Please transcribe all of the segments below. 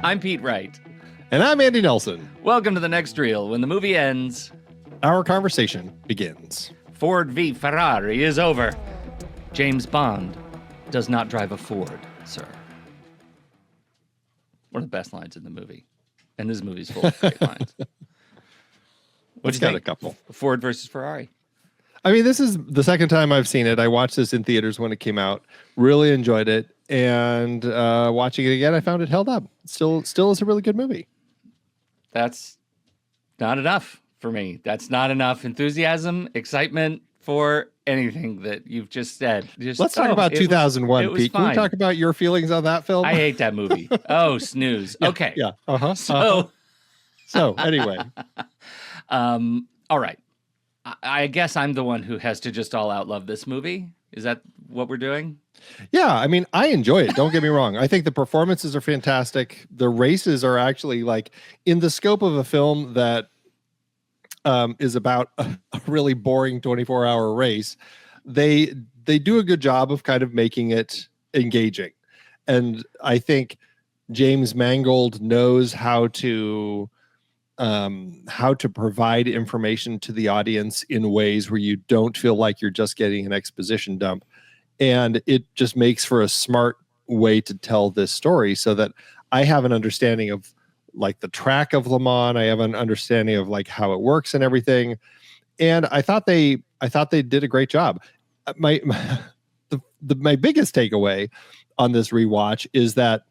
I'm Pete Wright. And I'm Andy Nelson. Welcome to the next reel. When the movie ends, our conversation begins. Ford v. Ferrari is over. James Bond does not drive a Ford, sir. One of the best lines in the movie. And this movie's full of great lines. What'd you think? A couple. Ford versus Ferrari. I mean, this is the second time I've seen it. I watched this in theaters when it came out. Really enjoyed it. And watching it again, I found it held up. Still is a really good movie. That's not enough for me. That's not enough enthusiasm, excitement for anything that you've just said. Let's talk about 2001, Pete. Can we talk about your feelings on that film? I hate that movie. Oh, snooze. Yeah, okay. Yeah. So anyway. All right. I guess I'm the one who has to just all out love this movie. Is that what we're doing? Yeah, I mean, I enjoy it. Don't get me wrong. I think the performances are fantastic. The races are actually like in the scope of a film that is about a really boring 24-hour race. They do a good job of kind of making it engaging. And I think James Mangold knows how to provide information to the audience in ways where you don't feel like you're just getting an exposition dump. And it just makes for a smart way to tell this story so that I have an understanding of like the track of Le Mans. I have an understanding of like how it works and everything. And I thought they did a great job. My biggest takeaway on this rewatch is that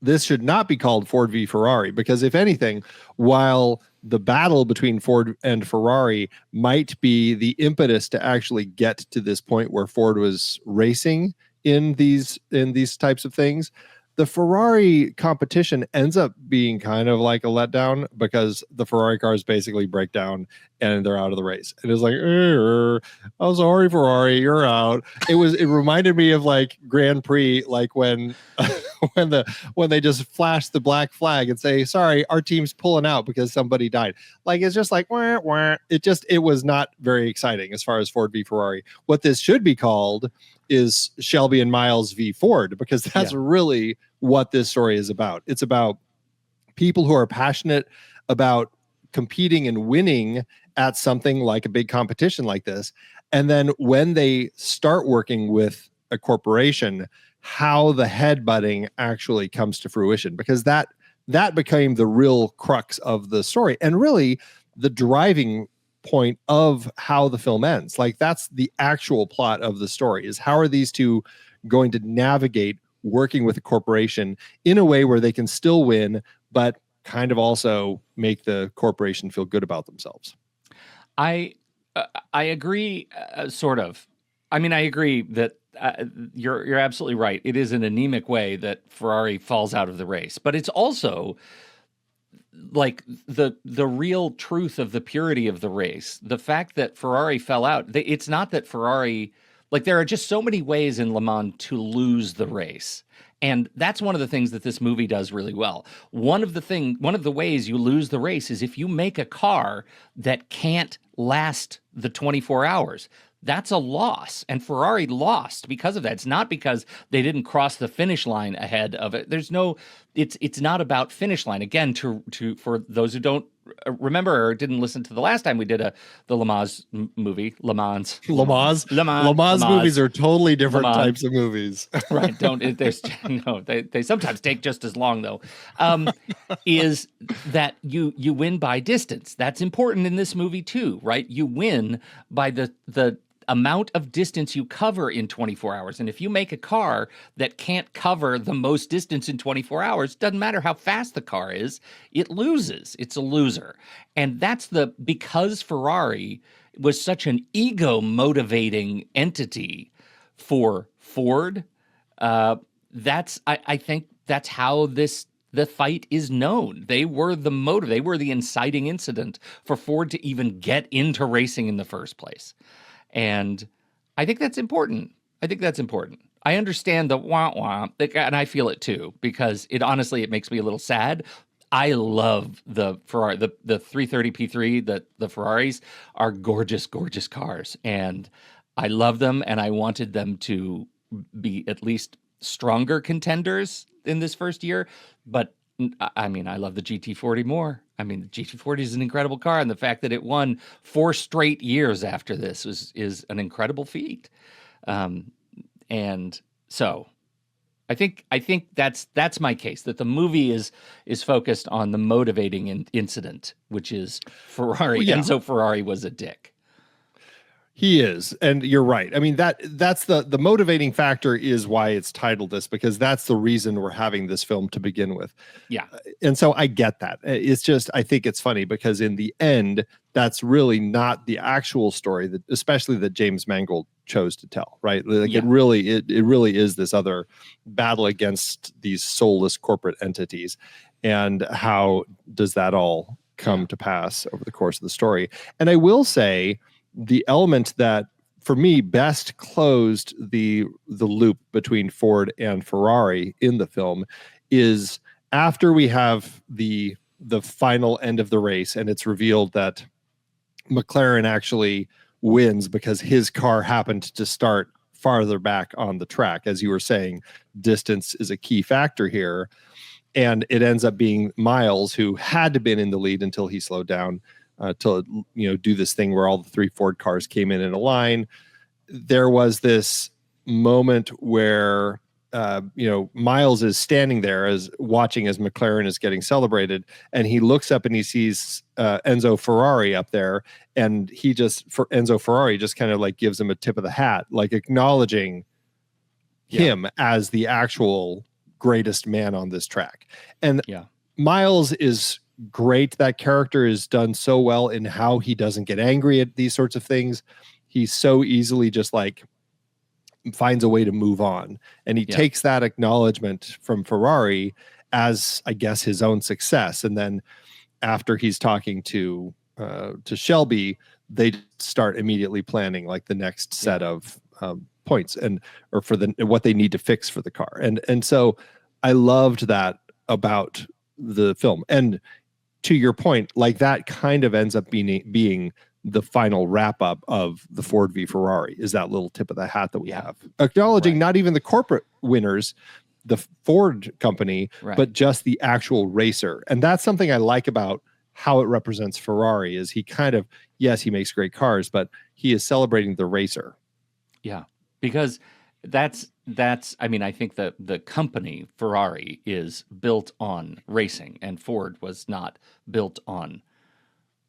this should not be called Ford v. Ferrari, because if anything, while the battle between Ford and Ferrari might be the impetus to actually get to this point where Ford was racing in these types of things, the Ferrari competition ends up being kind of like a letdown because the Ferrari cars basically break down and they're out of the race. And it's like, I'm sorry, Ferrari, you're out. It reminded me of like Grand Prix, like when they just flash the black flag and say, sorry, our team's pulling out because somebody died. Like, it's just like, wah, wah. It was not very exciting as far as Ford v. Ferrari. What this should be called is Shelby and Miles v. Ford, because that's really what this story is about. It's about people who are passionate about competing and winning at something like a big competition like this. And then when they start working with a corporation, how the headbutting actually comes to fruition, because that became the real crux of the story and really the driving point of how the film ends. Like, that's the actual plot of the story, is how are these two going to navigate working with a corporation in a way where they can still win, but kind of also make the corporation feel good about themselves. I agree, sort of. I mean, I agree that you're absolutely right. It is an anemic way that Ferrari falls out of the race, but it's also like the real truth of the purity of the race. The fact that Ferrari fell out, it's not that Ferrari, like, there are just so many ways in Le Mans to lose the race. And that's one of the things that this movie does really well. One of the ways you lose the race is if you make a car that can't last the 24 hours. That's a loss, and Ferrari lost because of that. It's not because they didn't cross the finish line ahead of it. It's not about finish line. Again, for those who don't remember or didn't listen to the last time we did the Le Mans movie, Le Mans movies are totally different types of movies. Right? They sometimes take just as long though. Is that you win by distance? That's important in this movie too, right? You win by the amount of distance you cover in 24 hours. And if you make a car that can't cover the most distance in 24 hours, doesn't matter how fast the car is, it loses. It's a loser. And because Ferrari was such an ego-motivating entity for Ford, I think that's how the fight is known. They were the motive. They were the inciting incident for Ford to even get into racing in the first place. And I think that's important. I understand the wah-wah, and I feel it too, because it makes me a little sad. I love the Ferrari, the 330 P3, the Ferraris are gorgeous, gorgeous cars. And I love them, and I wanted them to be at least stronger contenders in this first year. But I mean, I love the GT40 more. I mean, the GT40 is an incredible car, and the fact that it won 4 straight years after this is an incredible feat. And so I think that's my case, that the movie is focused on the motivating incident, which is Ferrari. Well, yeah. Enzo Ferrari was a dick. He is, and you're right. I mean, that's the motivating factor is why it's titled this, because that's the reason we're having this film to begin with. Yeah. And so I get that. It's just, I think it's funny because in the end, that's really not the actual story that, especially that James Mangold chose to tell, right? Like it really is this other battle against these soulless corporate entities. And how does that all come to pass over the course of the story? And I will say, the element that for me best closed the loop between Ford and Ferrari in the film is after we have the final end of the race, and it's revealed that McLaren actually wins because his car happened to start farther back on the track. As you were saying, distance is a key factor here, and it ends up being Miles, who had to been in the lead until he slowed down to do this thing where all the 3 Ford cars came in a line. There was this moment where Miles is standing there as McLaren is getting celebrated, and he looks up and he sees Enzo Ferrari up there, and Enzo Ferrari just kind of like gives him a tip of the hat, like acknowledging him as the actual greatest man on this track. And Miles is great. That character is done so well in how he doesn't get angry at these sorts of things. He so easily just like finds a way to move on, and he takes that acknowledgement from Ferrari as, I guess, his own success. And then after he's talking to Shelby, they start immediately planning like the next set of points or for what they need to fix for the car. And so I loved that about the film. And to your point, like that kind of ends up being the final wrap up of the Ford v Ferrari, is that little tip of the hat that we have, acknowledging not even the corporate winners, the Ford company, but just the actual racer. And that's something I like about how it represents Ferrari, is he kind of, yes, he makes great cars, but he is celebrating the racer. Yeah, because that's I mean, I think that the company Ferrari is built on racing, and Ford was not built on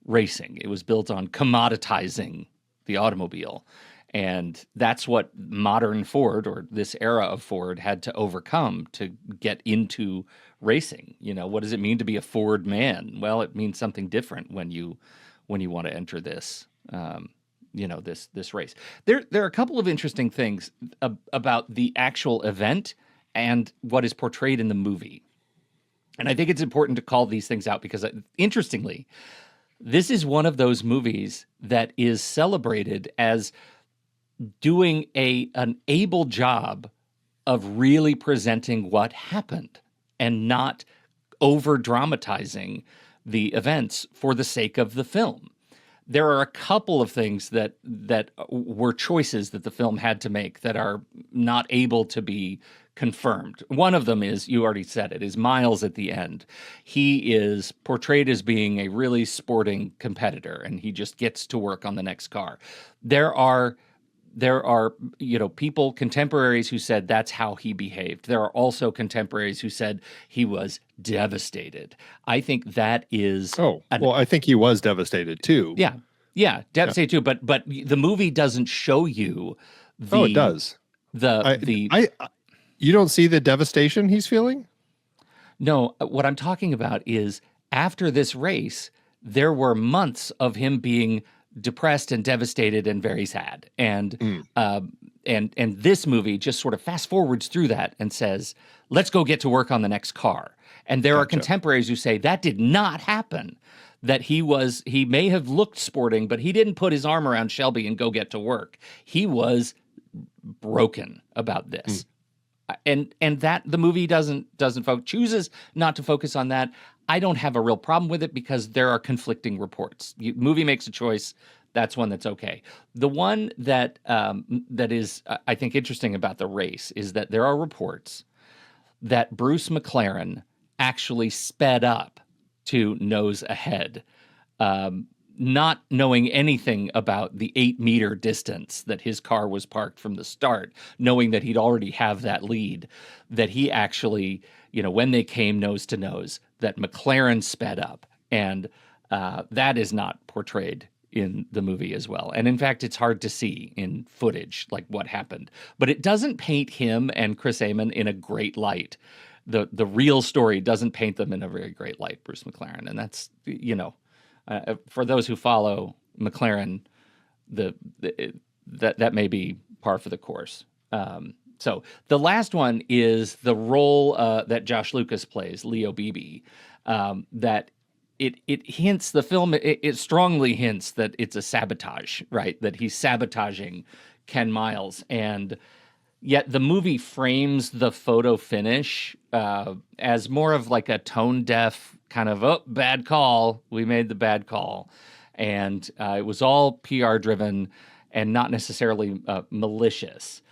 racing. It was built on commoditizing the automobile. And that's what modern Ford, or this era of Ford, had to overcome to get into racing. What does it mean to be a Ford man? Well, it means something different when you want to enter this this race. There are a couple of interesting things about the actual event and what is portrayed in the movie. And I think it's important to call these things out because, interestingly, this is one of those movies that is celebrated as doing an able job of really presenting what happened and not over dramatizing the events for the sake of the film. There are a couple of things that were choices that the film had to make that are not able to be confirmed. One of them is, you already said it, is Miles at the end. He is portrayed as being a really sporting competitor, and he just gets to work on the next car. There are people, contemporaries, who said that's how he behaved. There are also contemporaries who said he was devastated. I think that is... I think he was devastated too. Yeah, devastated too. But the movie doesn't show you the... it does. You don't see the devastation he's feeling? No, what I'm talking about is after this race, there were months of him being depressed and devastated and very sad. And this movie just sort of fast forwards through that and says, let's go get to work on the next car. And there are contemporaries who say that did not happen, that he may have looked sporting, but he didn't put his arm around Shelby and go get to work. He was broken about this. And that the movie chooses not to focus on that. I don't have a real problem with it because there are conflicting reports. Movie makes a choice, That's one that's okay. The one that that is, I think, interesting about the race is that there are reports that Bruce McLaren actually sped up to nose ahead, not knowing anything about the 8-meter distance that his car was parked from the start, knowing that he'd already have that lead, that he actually, when they came nose to nose, that McLaren sped up. And that is not portrayed in the movie as well. And in fact, it's hard to see in footage, like what happened. But it doesn't paint him and Chris Amon in a great light. The real story doesn't paint them in a very great light, Bruce McLaren. And that's, for those who follow McLaren, that may be par for the course. So the last one is the role that Josh Lucas plays, Leo Beebe, that it hints, the film, it strongly hints that it's a sabotage, right? That he's sabotaging Ken Miles. And yet the movie frames the photo finish as more of like a tone deaf kind of, oh, bad call. We made the bad call. And it was all PR driven and not necessarily malicious.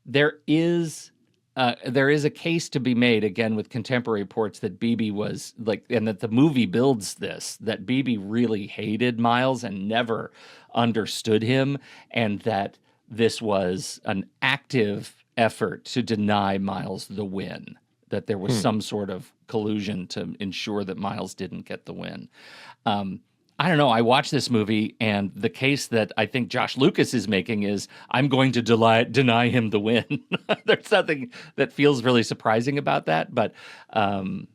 There is a case to be made, again, with contemporary reports that Beebe was like, and that the movie builds this, that Beebe really hated Miles and never understood him, and that this was an active effort to deny Miles the win, that there was some sort of collusion to ensure that Miles didn't get the win. I don't know. I watched this movie, and the case that I think Josh Lucas is making is, I'm going to deny him the win. There's something that feels really surprising about that, but the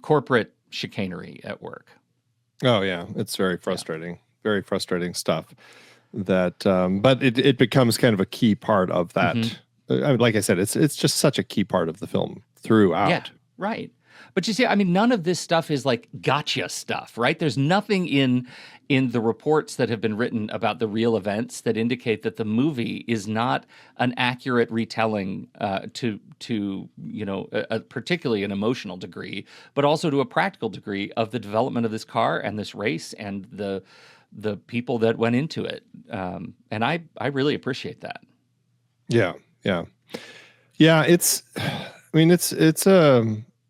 corporate chicanery at work. Oh yeah, it's very frustrating. Very frustrating stuff. That, but it becomes kind of a key part of that. Like I said, it's just such a key part of the film throughout. Yeah, right. But you see, I mean, none of this stuff is like gotcha stuff, right? There's nothing in the reports that have been written about the real events that indicate that the movie is not an accurate retelling to particularly an emotional degree, but also to a practical degree of the development of this car and this race and the people that went into it. And I really appreciate that. Yeah.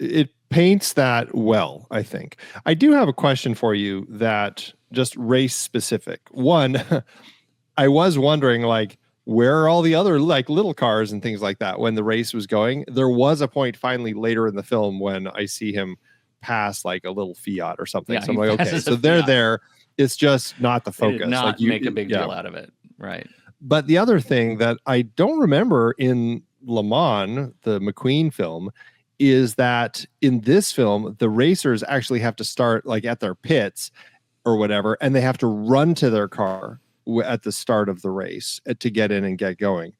It paints that well, I think. I do have a question for you that just race specific. One, I was wondering, like, where are all the other like little cars and things like that when the race was going? There was a point finally later in the film when I see him pass like a little Fiat or something. So I'm like, okay, so they're there. It's just not the focus. They did not like make a big deal out of it. Right. But the other thing that I don't remember in Le Mans, the McQueen film, is that in this film, the racers actually have to start like at their pits or whatever, and they have to run to their car at the start of the race to get in and get going.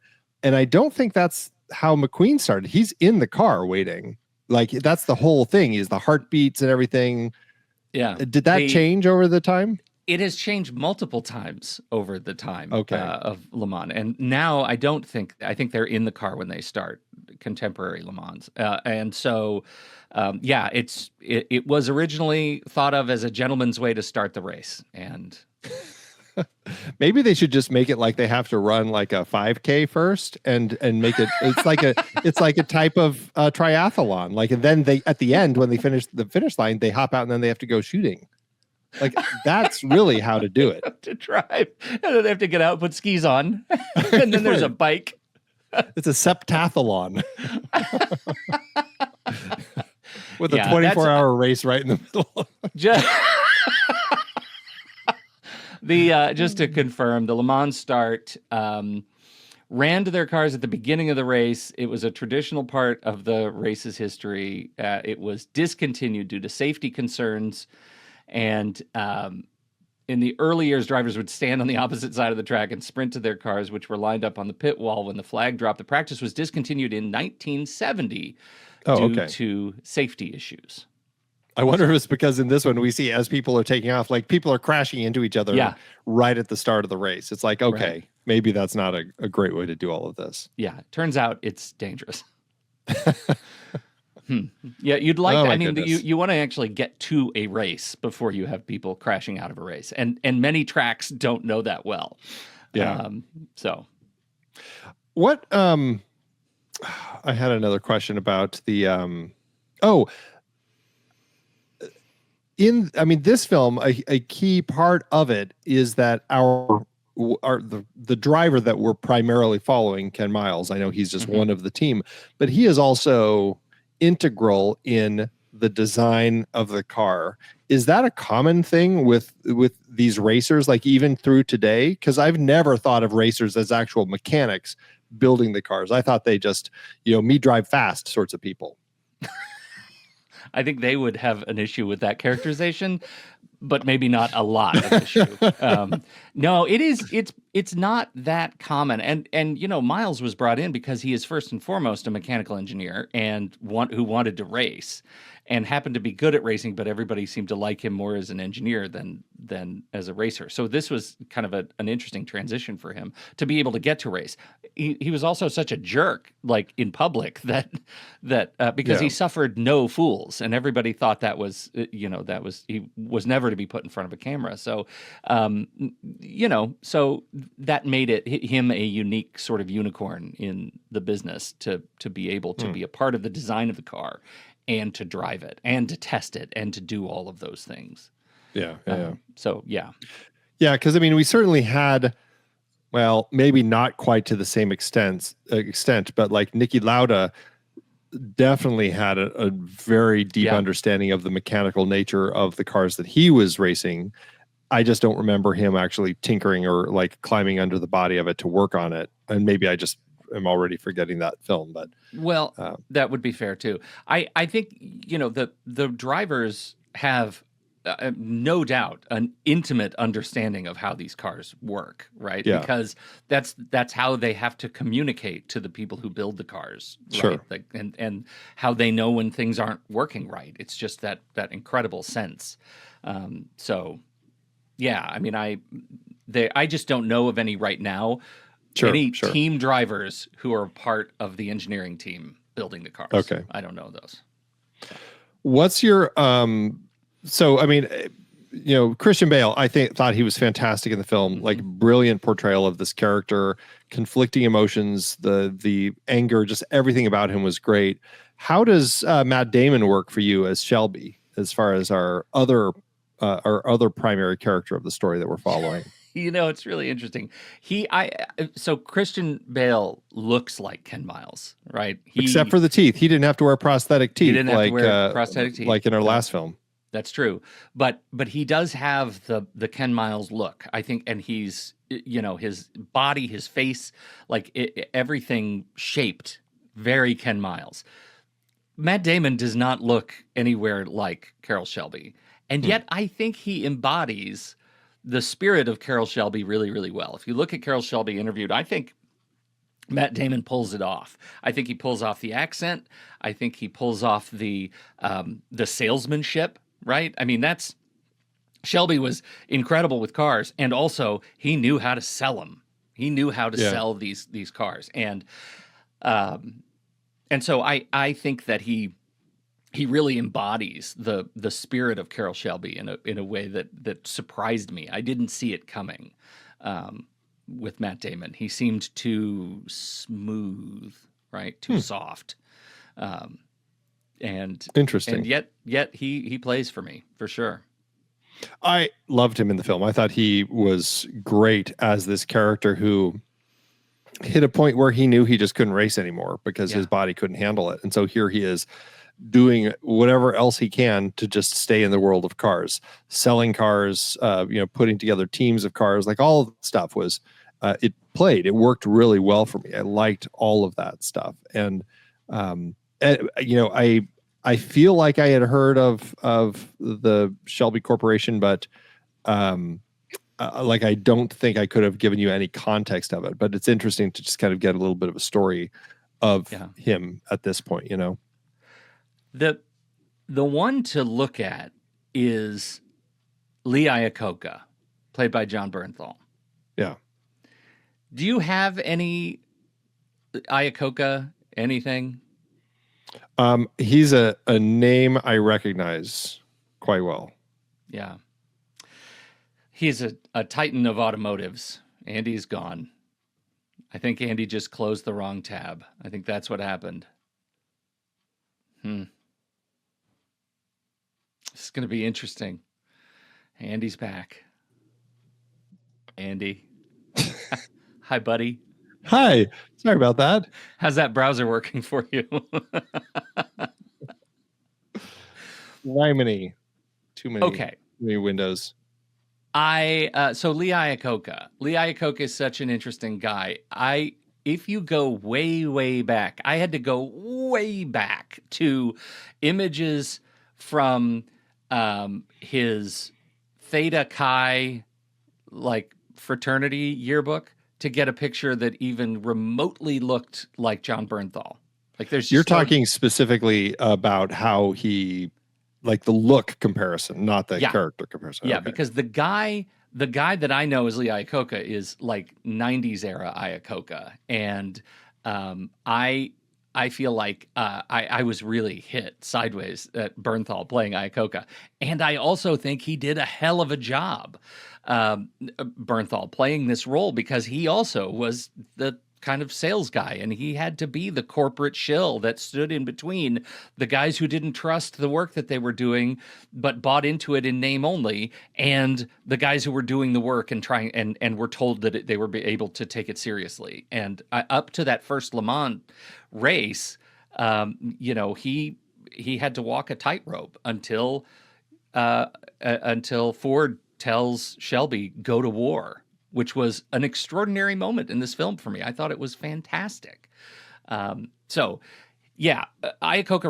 And I don't think that's how McQueen started. He's in the car waiting. Like, that's the whole thing, is the heartbeats and everything. Yeah. Did that change over the time? It has changed multiple times over the time of Le Mans. And now I think they're in the car when they start contemporary Le Mans. And so, it was originally thought of as a gentleman's way to start the race. And maybe they should just make it like they have to run like a 5K first and make it, it's like a type of triathlon. Like, and then they, at the end, when they finish the finish line, they hop out and then they have to go shooting. Like, that's really how to do it. To drive, and then they have to get out, put skis on, and then there's a bike. It's a septathlon with a 24-hour race right in the middle. Just to confirm, the Le Mans start ran to their cars at the beginning of the race. It was a traditional part of the race's history. It was discontinued due to safety concerns. And in the early years, drivers would stand on the opposite side of the track and sprint to their cars, which were lined up on the pit wall when the flag dropped. The practice was discontinued in 1970 due to safety issues. I wonder if it's because in this one we see, as people are taking off, like people are crashing into each other right at the start of the race. It's like, okay, maybe that's not a great way to do all of this. Yeah, turns out it's dangerous. Yeah, you'd like. Oh I my mean, goodness. you want to actually get to a race before you have people crashing out of a race, and many tracks don't know that well. Yeah. So What I had another question about the oh, I mean, this film, a key part of it is that the driver that we're primarily following, Ken Miles. I know he's just mhm. one of the team, but he is also integral in the design of the car. Is that a common thing with these racers, like even through today? Because I've never thought of racers as actual mechanics building the cars. I thought they just, me drive fast sorts of people. I think they would have an issue with that characterization, but maybe not a lot of issue. No, it's not that common. And Miles was brought in because he is first and foremost a mechanical engineer and who wanted to race and happened to be good at racing, but everybody seemed to like him more as an engineer than as a racer. So this was kind of an interesting transition for him to be able to get to race. He was also such a jerk, like in public, that because Yeah. he suffered no fools, and everybody thought that was he was never to be put in front of a camera. So so that made him a unique sort of unicorn in the business to be able to be a part of the design of the car and to drive it and to test it and to do all of those things. Yeah. So yeah. Yeah, because I mean, we certainly had, well, maybe not quite to the same extent, but like Niki Lauda definitely had a very deep Yeah. understanding of the mechanical nature of the cars that he was racing. I just don't remember him actually tinkering or like climbing under the body of it to work on it. And maybe I just am already forgetting that film, but Well, that would be fair too. I think the drivers have no doubt an intimate understanding of how these cars work, right? Yeah. Because that's how they have to communicate to the people who build the cars, right? Sure. Like, and how they know when things aren't working right. It's just that incredible sense. So yeah, I mean, I just don't know of any right now. Sure. Team drivers who are part of the engineering team building the cars. Okay. I don't know those. What's your so I mean, Christian Bale, thought he was fantastic in the film, like brilliant portrayal of this character, conflicting emotions, the anger, just everything about him was great. How does Matt Damon work for you as Shelby, as far as our other primary character of the story that we're following? It's really interesting. So Christian Bale looks like Ken Miles, right? Except for the teeth. He didn't have to wear prosthetic teeth. He didn't have to wear prosthetic teeth. Like in our last film. That's true. But he does have the Ken Miles look, I think, and he's, his body, his face, like everything shaped very Ken Miles. Matt Damon does not look anywhere like Carroll Shelby. And yet I think he embodies the spirit of Carroll Shelby really, really well. If you look at Carroll Shelby interviewed, I think Matt Damon pulls it off. I think he pulls off the accent. I think he pulls off the salesmanship, right? I mean, Shelby was incredible with cars, and also he knew how to sell them. He knew how to sell these cars, and so I think that he really embodies the spirit of Carroll Shelby in a way that surprised me. I didn't see it coming with Matt Damon. He seemed too smooth, right? Too soft, and interesting. And yet he plays for me for sure. I loved him in the film. I thought he was great as this character who hit a point where he knew he just couldn't race anymore because his body couldn't handle it, and so here he is, doing whatever else he can to just stay in the world of cars, selling cars, putting together teams of cars, like all of the stuff was, it worked really well for me. I liked all of that stuff. And I feel like I had heard of the Shelby Corporation, but like, I don't think I could have given you any context of it, but it's interesting to just kind of get a little bit of a story of him at this point, The one to look at is Lee Iacocca, played by John Bernthal. Yeah. Do you have any Iacocca anything? He's a name I recognize quite well. Yeah. He's a titan of automotives. Andy's gone. I think Andy just closed the wrong tab. I think that's what happened. This is going to be interesting. Andy's back. Andy. Hi, buddy. Hi. Sorry about that. How's that browser working for you? Too many. Okay. Too many windows. So Lee Iacocca. Lee Iacocca is such an interesting guy. If you go way, way back, I had to go way back to images from his Theta Chi fraternity yearbook to get a picture that even remotely looked like John Bernthal. You're talking specifically about how he, like the look comparison, not the character comparison. Yeah, okay. Because the guy that I know as Lee Iacocca is like 90s era Iacocca. And I feel like I was really hit sideways at Bernthal playing Iacocca. And I also think he did a hell of a job, Bernthal, playing this role, because he also was the kind of sales guy, and he had to be the corporate shill that stood in between the guys who didn't trust the work that they were doing but bought into it in name only, and the guys who were doing the work and trying and were told that they were able to take it seriously. And up to that first Le Mans race, he had to walk a tightrope until Ford tells Shelby, go to war, which was an extraordinary moment in this film for me. I thought it was fantastic. Iacocca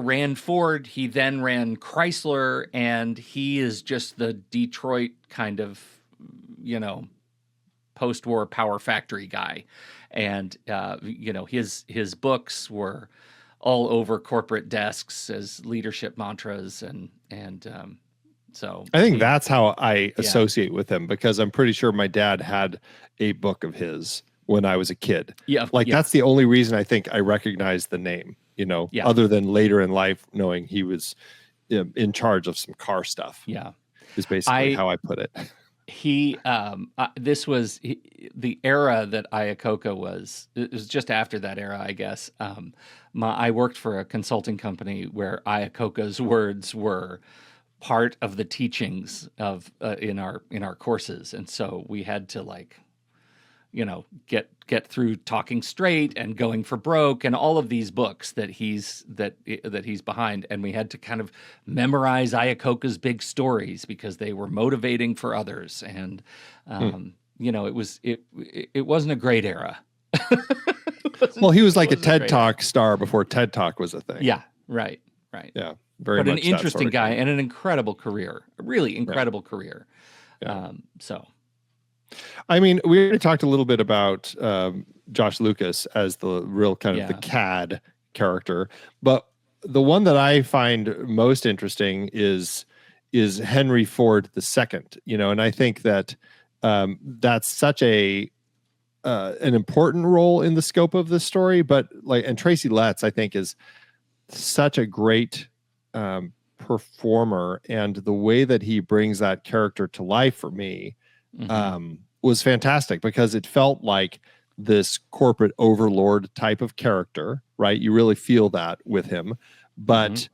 ran Ford. He then ran Chrysler, and he is just the Detroit kind of, post-war power factory guy. And, his books were all over corporate desks as leadership mantras. So I think that's how I associate with him, because I'm pretty sure my dad had a book of his when I was a kid. That's the only reason I think I recognize the name, other than later in life knowing he was in charge of some car stuff. Yeah. Is basically how I put it. This was the era that Iacocca was. It was just after that era, I guess. I worked for a consulting company where Iacocca's words were part of the teachings of in our courses, and so we had to get through Talking Straight and Going for Broke and all of these books that he's behind, and we had to kind of memorize Iacocca's big stories because they were motivating for others, and it wasn't a great era. Well, he was like a TED Talk star before TED Talk was a thing. Yeah, right. Yeah. But an interesting guy and an incredible career, a really incredible career. Yeah. I mean, we already talked a little bit about Josh Lucas as the real kind of the CAD character, but the one that I find most interesting is Henry Ford II. And I think that that's such an important role in the scope of this story. But and Tracy Letts, I think, is such a great performer, and the way that he brings that character to life for me was fantastic, because it felt like this corporate overlord type of character, right? You really feel that with him, but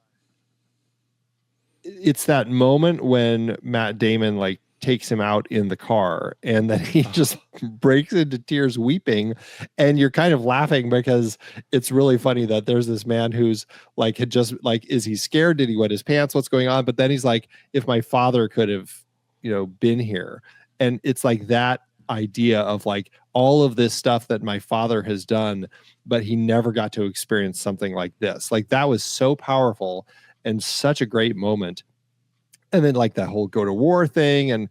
it's that moment when Matt Damon takes him out in the car, and then he just breaks into tears weeping, and you're kind of laughing because it's really funny that there's this man who's had just is he scared? Did he wet his pants? What's going on? But then he's like, if my father could have, been here. And it's that idea of all of this stuff that my father has done, but he never got to experience something like this. That was so powerful and such a great moment. And then that whole go to war thing, and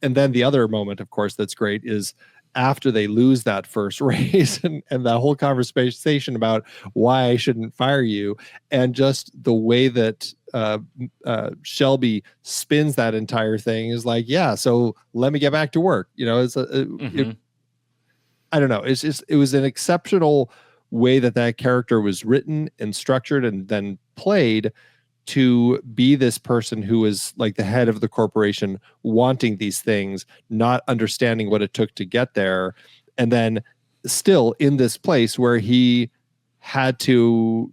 then the other moment, of course, that's great is after they lose that first race, and that whole conversation about why I shouldn't fire you, and just the way that Shelby spins that entire thing is so let me get back to work. It's I don't know. It was an exceptional way that that character was written and structured and then played to be this person who is like the head of the corporation, wanting these things, not understanding what it took to get there, and then still in this place where he had to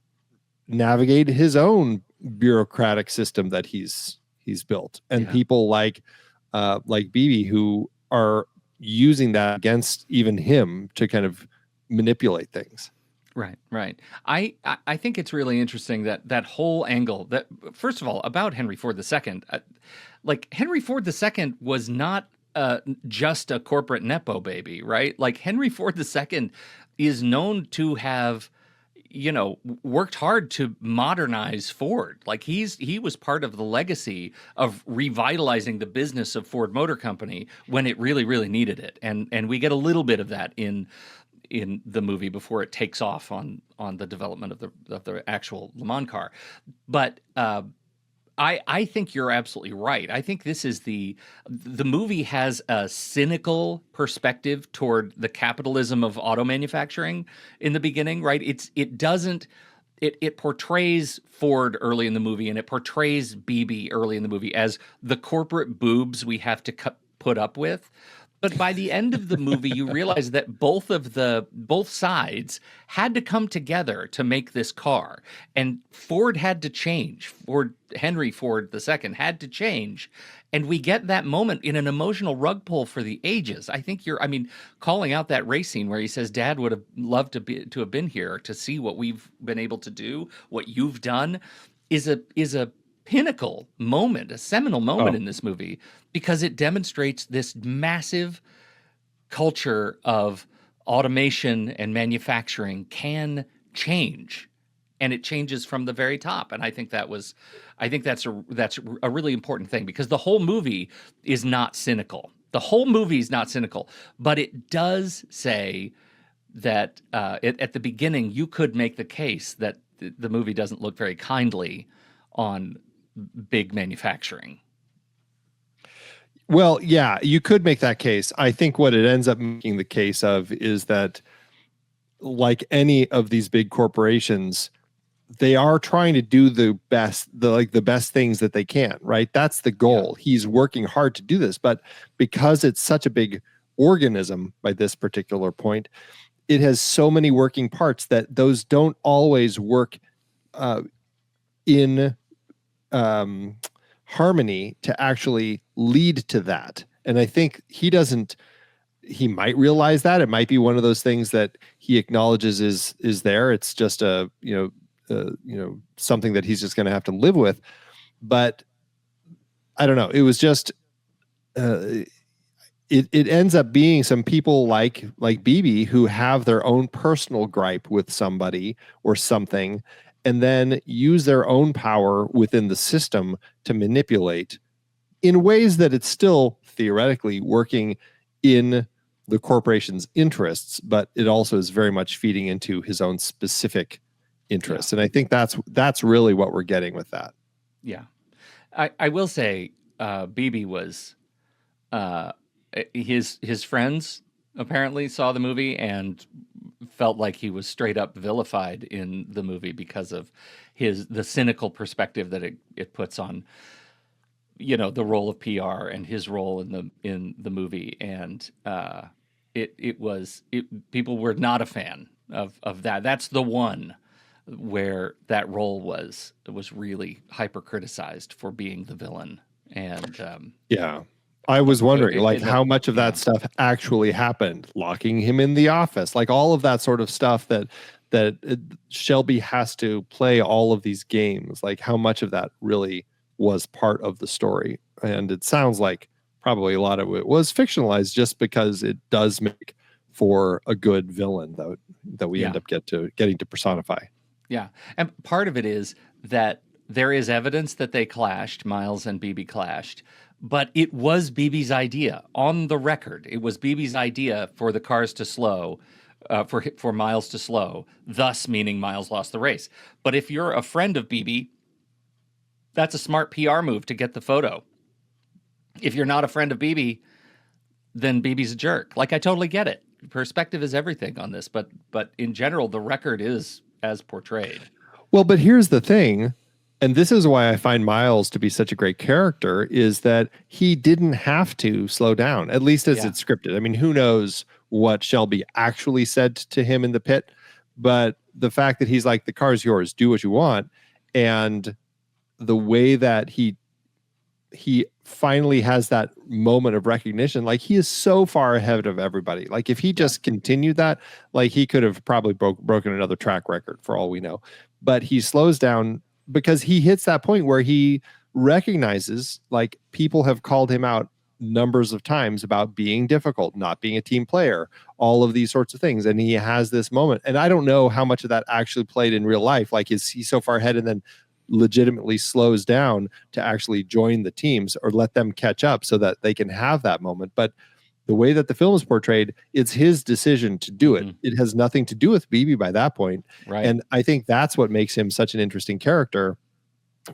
navigate his own bureaucratic system that he's built, and people like Beebe who are using that against even him to kind of manipulate things. Right. I think it's really interesting that whole angle. That first of all, about Henry Ford II, like Henry Ford II was not just a corporate nepo baby, right? Like Henry Ford II is known to have, worked hard to modernize Ford. Like he was part of the legacy of revitalizing the business of Ford Motor Company when it really, really needed it. And we get a little bit of that in the movie before it takes off on the development of the actual Le Mans car. But I think you're absolutely right. I think this is the movie has a cynical perspective toward the capitalism of auto manufacturing in the beginning, right? It portrays Ford early in the movie, and it portrays Beebe early in the movie as the corporate boobs we have to put up with. But by the end of the movie, you realize that both sides had to come together to make this car, and Ford had to change. Henry Ford II had to change, and we get that moment in an emotional rug pull for the ages. I think calling out that race scene where he says, "Dad would have loved to have been here to see what we've been able to do, what you've done," is a pinnacle moment, a seminal moment in this movie, because it demonstrates this massive culture of automation and manufacturing can change, and it changes from the very top. And I think that's a really important thing, because the whole movie is not cynical. The whole movie is not cynical, but it does say that at the beginning you could make the case that the movie doesn't look very kindly on big manufacturing. Well, yeah, you could make that case. I think what it ends up making the case of is that, like any of these big corporations, they are trying to do the best things that they can, right? That's the goal. Yeah. He's working hard to do this, but because it's such a big organism by this particular point, it has so many working parts that those don't always work in harmony to actually lead to that. And I think he might realize that. It might be one of those things that he acknowledges is there. It's just something that he's just going to have to live with. But I don't know. It was just, it ends up being some people like Beebe who have their own personal gripe with somebody or something, and then use their own power within the system to manipulate in ways that it's still theoretically working in the corporation's interests, but it also is very much feeding into his own specific interests. Yeah. And I think that's really what we're getting with that. Yeah. I will say Beebe was his friends apparently saw the movie and felt like he was straight up vilified in the movie because of the cynical perspective that it puts on, the role of PR and his role in the movie. And people were not a fan of that. That's the one where that role was really hyper criticized for being the villain. And yeah. I was wondering, how much of that stuff actually happened, locking him in the office, like all of that sort of stuff that Shelby has to play all of these games, like how much of that really was part of the story. And it sounds like probably a lot of it was fictionalized just because it does make for a good villain that we end up getting to personify. Yeah. And part of it is that there is evidence that they clashed, Miles and Beebe clashed, but it was Beebe's idea on the record. It was Beebe's idea for the cars to slow, for Miles to slow, thus meaning Miles lost the race. But if you're a friend of Beebe, that's a smart PR move to get the photo. If you're not a friend of Beebe, then Beebe's a jerk. Like, I totally get it. perspective is everything on this, but in general, the record is as portrayed. Well, but here's the thing, and this is why I find Miles to be such a great character, is that he didn't have to slow down, at least as it's scripted. I mean, who knows what Shelby actually said to him in the pit, but the fact that he's like, the car's yours, do what you want, and the way that he finally has that moment of recognition, like he is so far ahead of everybody. Like if he just continued that, like he could have probably broken another track record for all we know. But he slows down because he hits that point where he recognizes, like, people have called him out numbers of times about being difficult, not being a team player, all of these sorts of things. And he has this moment. And I don't know how much of that actually played in real life. Like, is he so far ahead and then legitimately slows down to actually join the teams or let them catch up so that they can have that moment? But the way that the film is portrayed, it's his decision to do it. It has nothing to do with Beebe by that point. Right. And I think that's what makes him such an interesting character.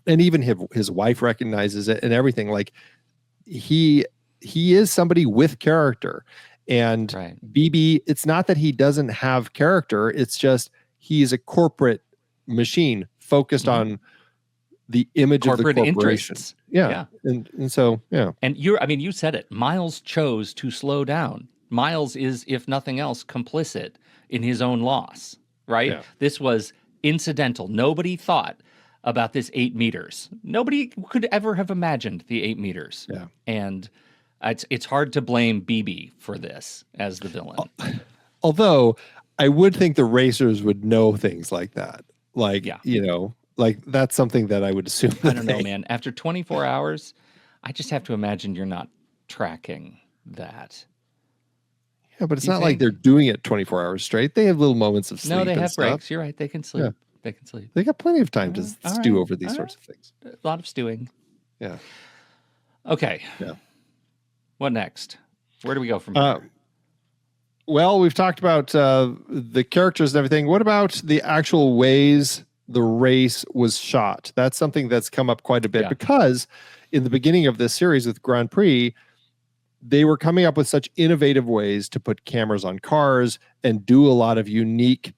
And even his wife recognizes it and everything. Like he is somebody with character. And Beebe, it's not that he doesn't have character. It's just he's a corporate machine focused on the image corporate of the corporation. Interests. Yeah. And so, yeah. And you said it. Miles chose to slow down. Miles is, if nothing else, complicit in his own loss, right? Yeah. This was incidental. Nobody thought about this 8 meters. Nobody could ever have imagined the 8 meters. Yeah. And it's hard to blame Beebe for this as the villain. Although I would think the racers would know things like that. Like, you know, like that's something that I would assume. I don't know, man. After 24 hours, I just have to imagine you're not tracking that. Yeah, but it's not like they're doing it 24 hours straight. They have little moments of sleep. No, they have stuff. breaks. You're right. They can sleep. Yeah. They can sleep. They got plenty of time to stew over these sorts of things. A lot of stewing. Yeah. Okay. Yeah. What next? Where do we go from here? Well, we've talked about the characters and everything. What about the actual ways the race was shot? That's something that's come up quite a bit because in the beginning of this series with Grand Prix, they were coming up with such innovative ways to put cameras on cars and do a lot of unique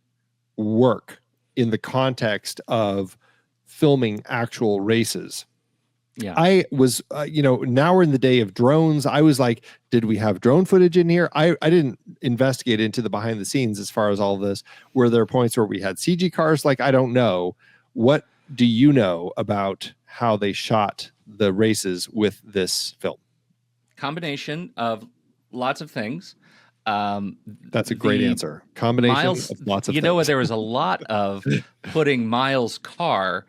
work in the context of filming actual races. Yeah, I was, now we're in the day of drones. I was like, did we have drone footage in here? I didn't investigate into the behind the scenes as far as all of this. Were there points where we had CG cars? Like, I don't know. What do you know about how they shot the races with this film? Combination of lots of things. That's a great answer. Combination of lots of things. You know what? There was a lot of putting Miles' car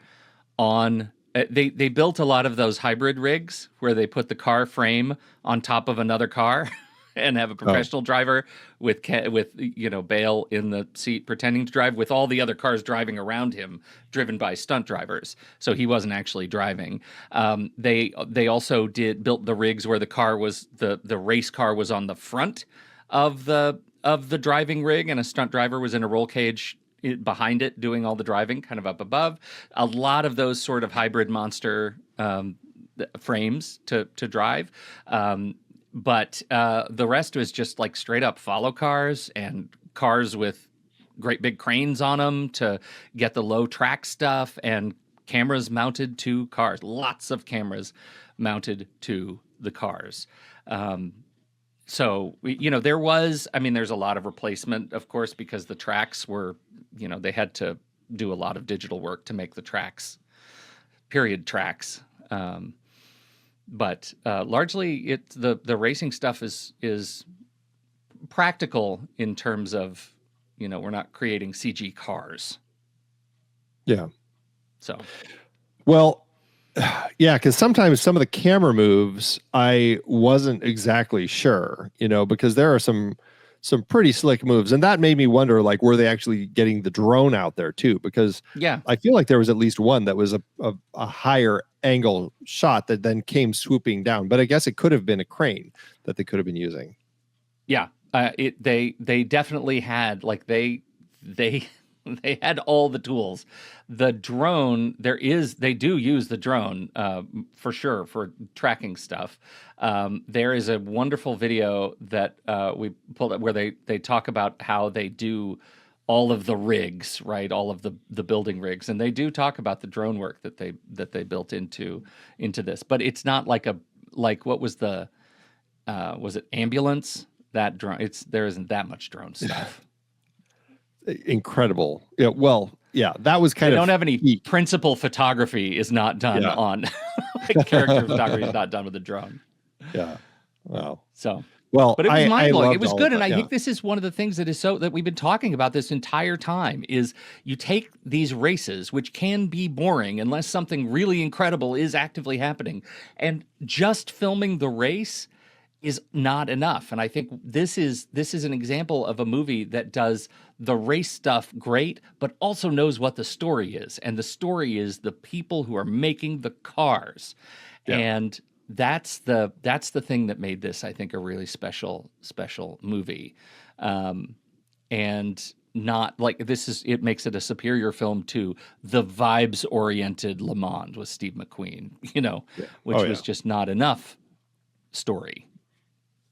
on. They built a lot of those hybrid rigs where they put the car frame on top of another car and have a professional driver with Bale in the seat pretending to drive with all the other cars driving around him, driven by stunt drivers. So he wasn't actually driving. They also built the rigs where the car was the race car was on the front of the driving rig and a stunt driver was in a roll cage behind it doing all the driving kind of up above. A lot of those sort of hybrid monster frames to drive. But the rest was just like straight up follow cars and cars with great big cranes on them to get the low track stuff and cameras mounted to cars. Lots of cameras mounted to the cars. So, there's a lot of replacement, of course, because the tracks were, they had to do a lot of digital work to make the tracks, period tracks. But largely, the racing stuff is practical in terms of, we're not creating CG cars. Yeah. So. Well, yeah, because sometimes some of the camera moves, I wasn't exactly sure, because there are some pretty slick moves. And that made me wonder, like, were they actually getting the drone out there too? Because I feel like there was at least one that was a higher angle shot that then came swooping down. But I guess it could have been a crane that they could have been using. Yeah, they definitely had, like, they They had all the tools. The drone, they do use the drone for sure for tracking stuff. There is a wonderful video that we pulled up where they talk about how they do all of the rigs, right? All of the building rigs, and they do talk about the drone work that they built into this. But it's not like what was was it ambulance? That drone, there isn't that much drone stuff. Incredible. Yeah, well, yeah, that was They don't have any principal photography is not done on character photography is not done with a drone. Yeah. Wow. So well, but it was mind blowing. It was good, and I yeah. think this is one of the things that we've been talking about this entire time is you take these races, which can be boring unless something really incredible is actively happening, and just filming the race is not enough. And I think this is an example of a movie that does the race stuff great, but also knows what the story is. And the story is the people who are making the cars. Yeah. And that's the thing that made this, I think, a really special movie. And not like it makes it a superior film to the vibes oriented Le Mans with Steve McQueen, which was just not enough story.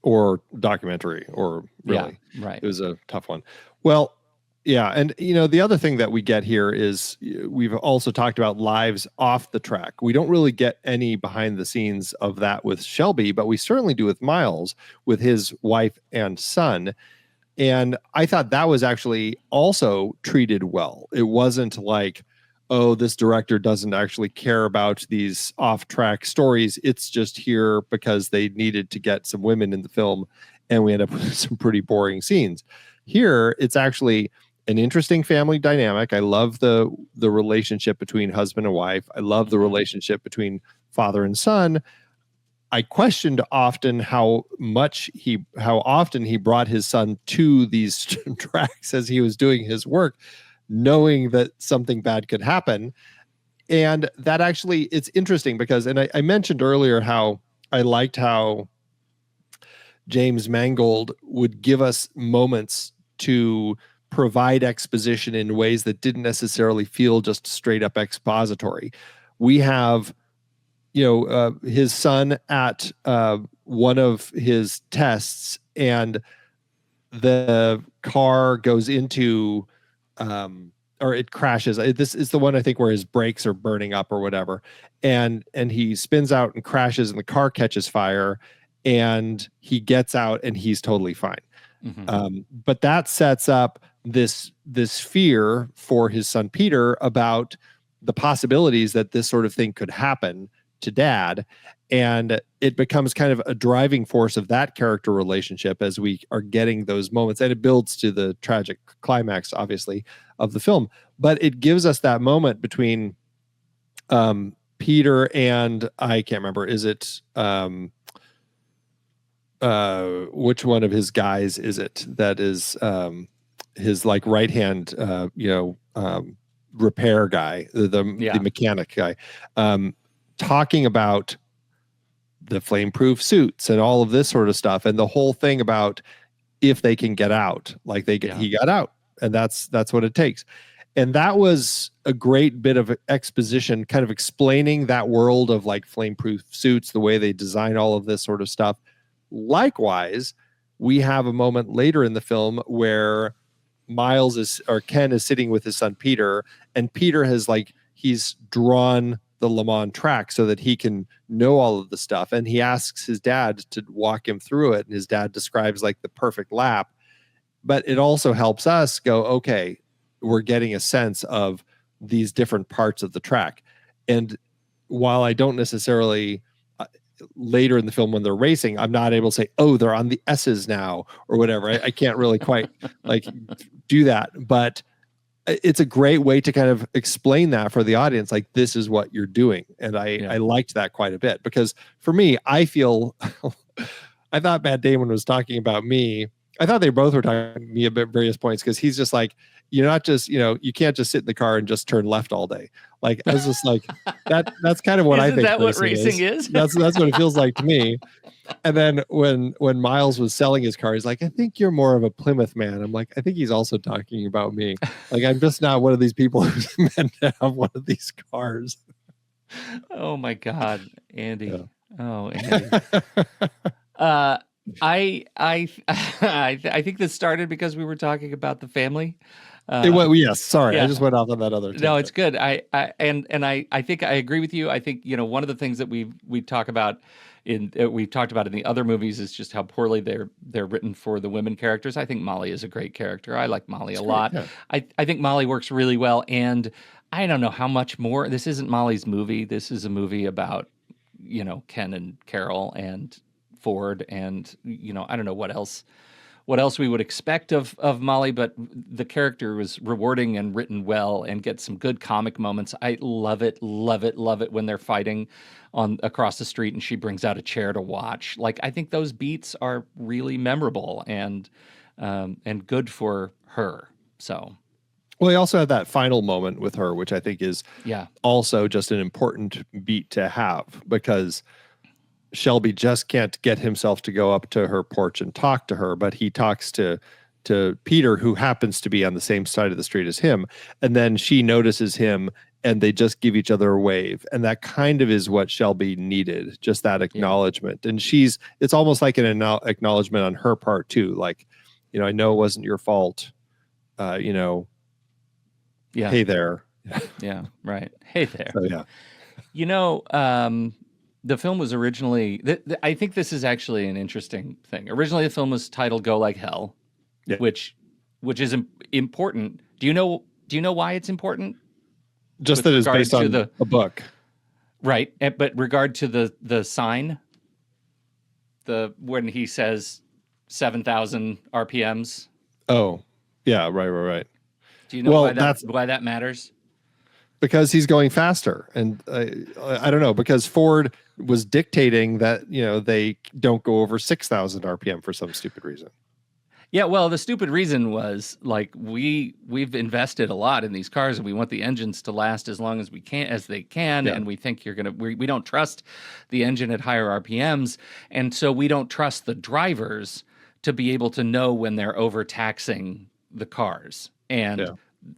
Or documentary, or really. Yeah, right. It was a tough one. Well, yeah. And, the other thing that we get here is we've also talked about lives off the track. We don't really get any behind the scenes of that with Shelby, but we certainly do with Miles, with his wife and son. And I thought that was actually also treated well. It wasn't like, oh, this director doesn't actually care about these off-track stories. It's just here because they needed to get some women in the film, and we end up with some pretty boring scenes. Here, it's actually an interesting family dynamic. I love the relationship between husband and wife. I love the relationship between father and son. I questioned often how often he brought his son to these tracks as he was doing his work, knowing that something bad could happen. And that actually, it's interesting because, and I mentioned earlier how I liked how James Mangold would give us moments to provide exposition in ways that didn't necessarily feel just straight up expository. We have, his son at one of his tests, and the car goes into, or it crashes. This is the one I think where his brakes are burning up or whatever. And he spins out and crashes, and the car catches fire, and he gets out and he's totally fine. Mm-hmm. But that sets up this fear for his son, Peter, about the possibilities that this sort of thing could happen to dad. And it becomes kind of a driving force of that character relationship as we are getting those moments. And it builds to the tragic climax, obviously, of the film. But it gives us that moment between Peter and, I can't remember, is it which one of his guys is it that is his like right hand repair guy, the mechanic guy, talking about the flame-proof suits and all of this sort of stuff, and the whole thing about if they can get out, like he got out, and that's what it takes. And that was a great bit of exposition, kind of explaining that world of like flame-proof suits, the way they design all of this sort of stuff. Likewise, we have a moment later in the film where Ken is sitting with his son Peter, and Peter he's drawn the Le Mans track so that he can know all of the stuff, and he asks his dad to walk him through it, and his dad describes like the perfect lap. But it also helps us go, okay, we're getting a sense of these different parts of the track. And while I don't necessarily later in the film when they're racing, I'm not able to say, oh, they're on the S's now or whatever. I can't really quite like do that, but it's a great way to kind of explain that for the audience. Like, this is what you're doing. And I liked that quite a bit, because for me, I thought Matt Damon was talking about me I thought they both were talking to me at various points, because he's just like, you're not just, you can't just sit in the car and just turn left all day. Like, I was just like, that's kind of what I Isn't think that what racing is? That's what it feels like to me. And then when Miles was selling his car, he's like, I think you're more of a Plymouth man. I'm like, I think he's also talking about me. Like, I'm just not one of these people who's meant to have one of these cars. Oh my God, Andy. Yeah. Oh, Andy. I think this started because we were talking about the family. Yes. Sorry, yeah. I just went off on that other tangent. No, it's good. I think I agree with you. I think one of the things that we talk about we've talked about in the other movies is just how poorly they're written for the women characters. I think Molly is a great character. I like Molly a lot. Yeah. I think Molly works really well, and I don't know how much more. This isn't Molly's movie. This is a movie about Ken and Carroll and Ford, and I don't know what else we would expect of Molly, but the character was rewarding and written well and gets some good comic moments. I love it when they're fighting across the street and she brings out a chair to watch. Like, I think those beats are really memorable and good for her. So, well, he also had that final moment with her, which I think is also just an important beat to have, because Shelby just can't get himself to go up to her porch and talk to her, but he talks to Peter, who happens to be on the same side of the street as him. And then she notices him and they just give each other a wave. And that kind of is what Shelby needed, just that acknowledgement. Yeah. And it's almost like an acknowledgement on her part too. Like, I know it wasn't your fault. Hey there. Yeah. Right. Hey there. So, yeah. The film was originally, I think this is actually an interesting thing. Originally, the film was titled Go Like Hell, which is important. Do you know why it's important? Just that it's based on a book. Right. But regard to the sign, when he says 7,000 RPMs. Oh, yeah. Right. Do you know why that matters? Because he's going faster. And I don't know, because Ford was dictating that, they don't go over 6,000 RPM for some stupid reason. Yeah, well, the stupid reason was, like, we've invested a lot in these cars, and we want the engines to last as long as they can, and we think we don't trust the engine at higher RPMs, and so we don't trust the drivers to be able to know when they're overtaxing the cars. And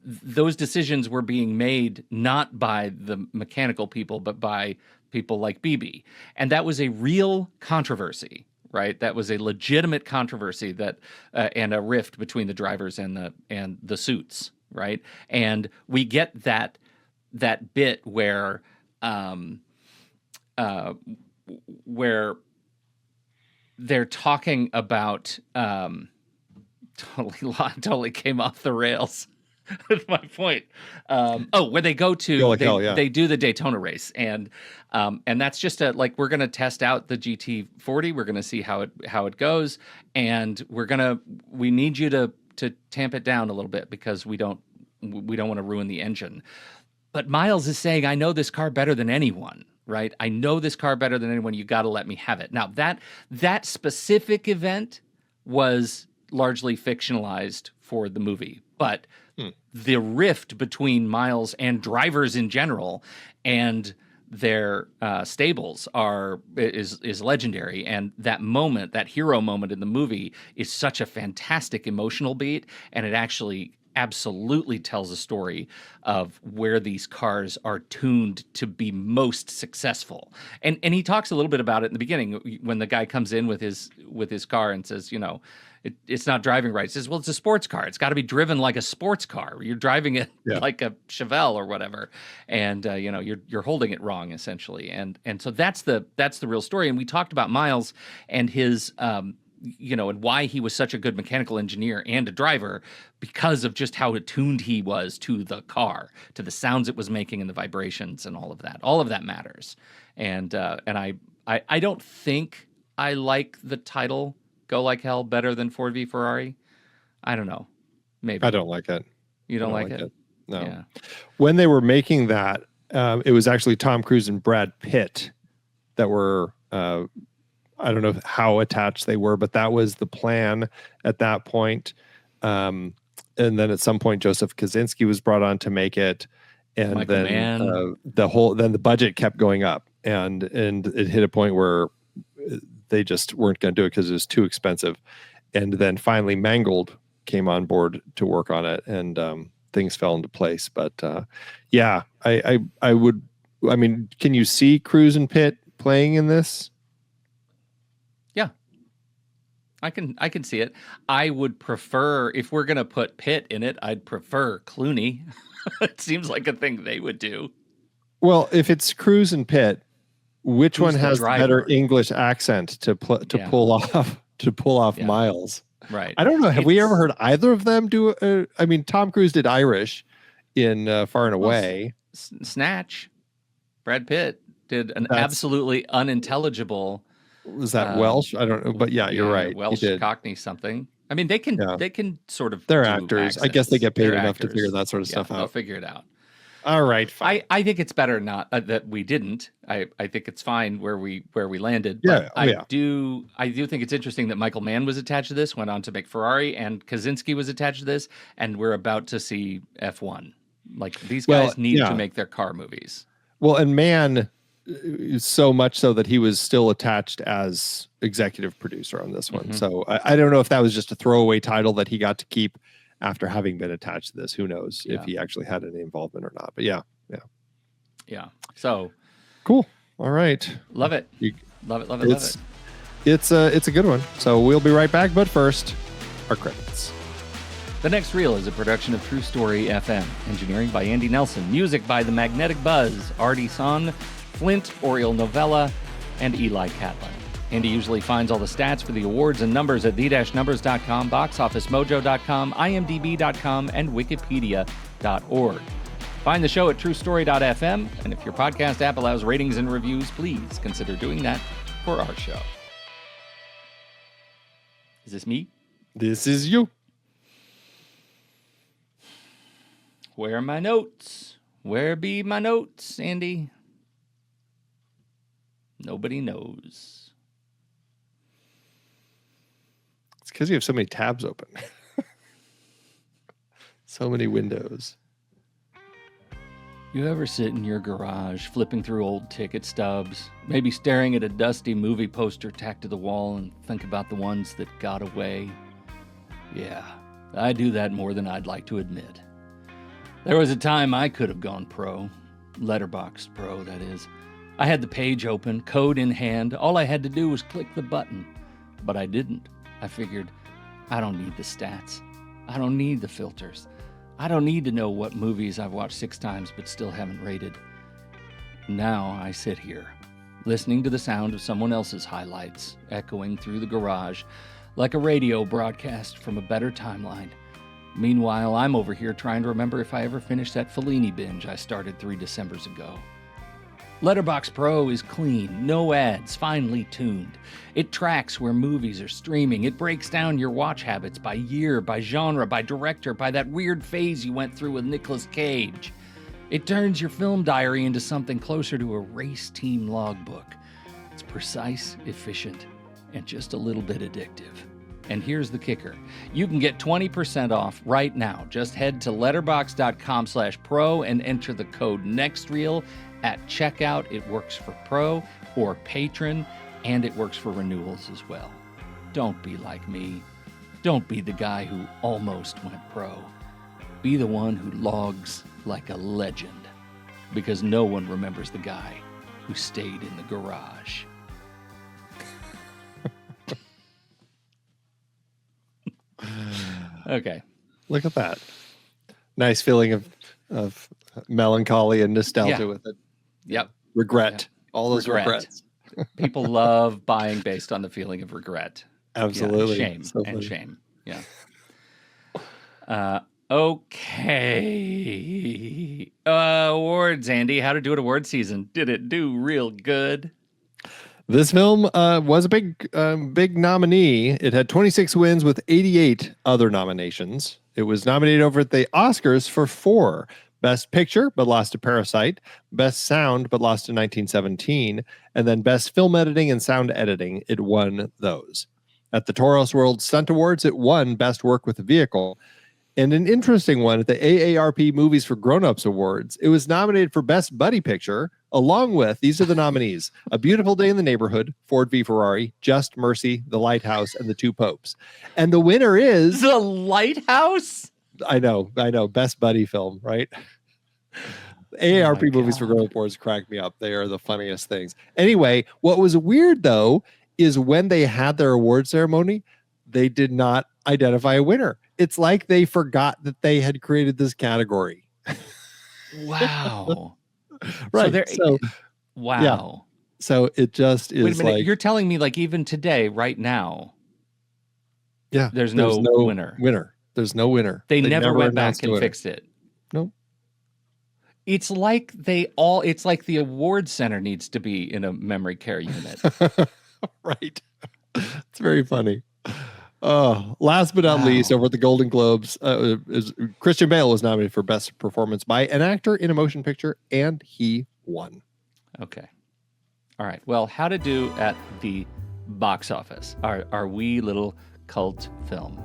those decisions were being made not by the mechanical people, but by people like Beebe. And that was a real controversy, right? That was a legitimate controversy and a rift between the drivers and the suits, right? And we get that bit where they're talking about totally came off the rails. That's my point. Where they go to, they do the Daytona race, and that's just we're gonna test out the GT40. We're gonna see how it goes, and we need you to tamp it down a little bit because we don't want to ruin the engine. But Miles is saying, I know this car better than anyone, right? I know this car better than anyone. You got to let me have it. Now that specific event was largely fictionalized for the movie, but the rift between Miles and drivers in general and their stables is legendary. And that moment, that hero moment in the movie, is such a fantastic emotional beat, and it actually absolutely tells a story of where these cars are tuned to be most successful. And he talks a little bit about it in the beginning when the guy comes in with his car and says, it's not driving right. He says, well, it's a sports car. It's got to be driven like a sports car. You're driving it like a Chevelle or whatever, and you're holding it wrong essentially. And so that's the real story. And we talked about Miles and his and why he was such a good mechanical engineer and a driver, because of just how attuned he was to the car, to the sounds it was making and the vibrations and all of that. All of that matters. And I don't think I like the title Go Like Hell better than Ford v Ferrari. I don't know. Maybe. I don't like it. You don't like it? No. Yeah. When they were making that, it was actually Tom Cruise and Brad Pitt that were I don't know how attached they were, but that was the plan at that point. And then at some point, Joseph Kaczynski was brought on to make it, and Michael Mann. then the budget kept going up, and it hit a point where they just weren't going to do it because it was too expensive. And then finally, Mangold came on board to work on it, and things fell into place. But yeah, I would. I mean, can you see Cruise and Pitt playing in this? Yeah, I can see it. I would prefer, if we're gonna put Pitt in it, I'd prefer Clooney. It seems like a thing they would do. Well, if it's Cruise and Pitt, which Who's one the has the driver? better English accent to pull off Yeah. Miles? Right. I don't know. Have we ever heard either of them do? I mean, Tom Cruise did Irish in Far and Away. Snatch. Brad Pitt did an absolutely unintelligible. Was that Welsh? I don't know, but yeah, you're right. Welsh, Cockney, something. I mean, they can sort of. They're do actors. accents. I guess they get paid They're enough actors. to figure that sort of stuff out. They'll figure it out. All right, fine. I think it's better not that we didn't. I think it's fine where we landed. Yeah, But I do think it's interesting that Michael Mann was attached to this, went on to make Ferrari, and Kaczynski was attached to this, and we're about to see F1. Like, these guys need to make their car movies. Well, and Mann, so much so that he was still attached as executive producer on this one. Mm-hmm. So I don't know if that was just a throwaway title that he got to keep after having been attached to this. Who knows if he actually had any involvement or not. But yeah. So cool. All right. Love it. Love it. It's a good one. So we'll be right back. But first, our credits. The Next Reel is a production of True Story FM. Engineering by Andy Nelson. Music by The Magnetic Buzz, Artie Son, Flint, Oriel Novella, and Eli Catlin. Andy usually finds all the stats for the awards and numbers at the-numbers.com, boxofficemojo.com, imdb.com, and wikipedia.org. Find the show at truestory.fm, and if your podcast app allows ratings and reviews, please consider doing that for our show. Is this me? This is you. Where are my notes? Where be my notes, Andy? Nobody knows. It's because you have so many tabs open. So many windows. You ever sit in your garage flipping through old ticket stubs, maybe staring at a dusty movie poster tacked to the wall and think about the ones that got away? Yeah, I do that more than I'd like to admit. There was a time I could have gone pro. Letterboxd pro, that is. I had the page open, code in hand. All I had to do was click the button. But I didn't. I figured, I don't need the stats. I don't need the filters. I don't need to know what movies I've watched 6 times but still haven't rated. Now I sit here, listening to the sound of someone else's highlights echoing through the garage like a radio broadcast from a better timeline. Meanwhile, I'm over here trying to remember if I ever finished that Fellini binge I started 3 Decembers ago. Letterboxd Pro is clean, no ads, finely tuned. It tracks where movies are streaming. It breaks down your watch habits by year, by genre, by director, by that weird phase you went through with Nicolas Cage. It turns your film diary into something closer to a race team logbook. It's precise, efficient, and just a little bit addictive. And here's the kicker. You can get 20% off right now. Just head to letterboxd.com/pro and enter the code NEXTREEL at checkout. It works for Pro or Patron, and it works for renewals as well. Don't be like me. Don't be the guy who almost went pro. Be the one who logs like a legend, because no one remembers the guy who stayed in the garage. Okay. Look at that. Nice feeling of melancholy and nostalgia with it. Yep. Regret. All those regrets. People love buying based on the feeling of regret. Absolutely. Yeah, shame. Yeah. Okay. Awards, Andy. How to do it award season. Did it do real good? This film was a big nominee. It had 26 wins with 88 other nominations. It was nominated over at the Oscars for 4 Best Picture, but lost to Parasite. Best Sound, but lost to 1917. And then Best Film Editing and Sound Editing, it won those. At the Toros World Stunt Awards, it won Best Work with a Vehicle. And an interesting one, at the AARP Movies for Grown-Ups Awards, it was nominated for Best Buddy Picture, along with, these are the nominees, A Beautiful Day in the Neighborhood, Ford v. Ferrari, Just Mercy, The Lighthouse, and The Two Popes. And the winner is... The Lighthouse? I know. Best Buddy Film, right? AARP Movies for Grown-Up Awards cracked me up. They are the funniest things. Anyway, what was weird, though, is when they had their award ceremony, they did not identify a winner. It's like they forgot that they had created this category. Wow. Right. So wow. Yeah. So it just is. Wait a minute. You're telling me, like, even today, right now, yeah, there's no winner. There's no winner. They never went back and fixed it. Nope. It's like it's like the award center needs to be in a memory care unit. Right. It's very funny. Last but not least, over at the Golden Globes, Christian Bale was nominated for Best Performance by an Actor in a Motion Picture, and he won. Okay. All right. Well, how to do at the box office, our wee little cult film.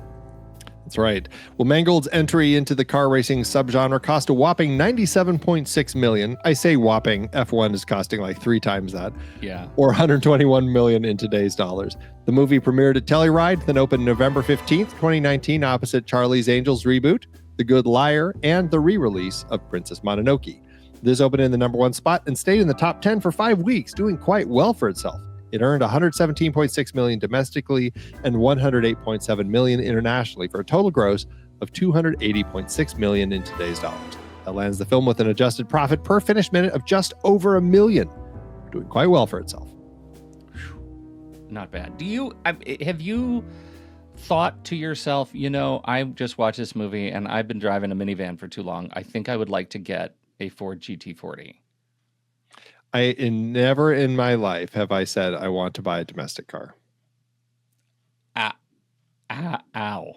That's right. Well, Mangold's entry into the car racing subgenre cost a whopping $97.6 million. I say whopping. F1 is costing like 3 times that. Yeah. Or $121 million in today's dollars. The movie premiered at Telluride, then opened November 15th, 2019, opposite Charlie's Angels reboot, The Good Liar, and the re-release of Princess Mononoke. This opened in the #1 spot and stayed in the top 10 for 5 weeks, doing quite well for itself. It earned $117.6 million domestically and $108.7 million internationally for a total gross of $280.6 million in today's dollars. That lands the film with an adjusted profit per finished minute of just over $1 million, doing quite well for itself. Not bad. Have you thought to yourself, I just watched this movie and I've been driving a minivan for too long. I think I would like to get a Ford GT40. Never in my life have I said I want to buy a domestic car. Ow.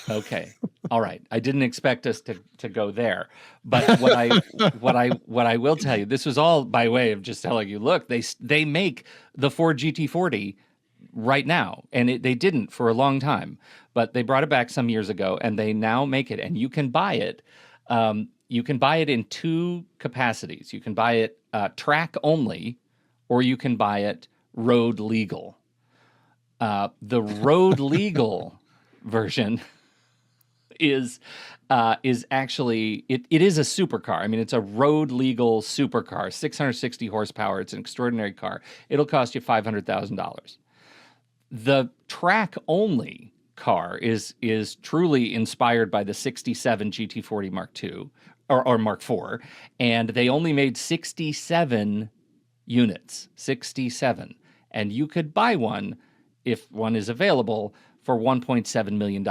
Okay. All right. I didn't expect us to go there. But what I will tell you, this was all by way of just telling you, look, they make the Ford GT40 right now, and they didn't for a long time, but they brought it back some years ago, and they now make it, and you can buy it. You can buy it in 2 capacities. You can buy it track only, or you can buy it road legal. The road legal version is actually it is a supercar. I mean, it's a road legal supercar, 660 horsepower. It's an extraordinary car. It'll cost you $500,000. The track only car is truly inspired by the 67 GT40 Mark II or Mark IV, and they only made 67 units, 67, and you could buy one if one is available for $1.7 million.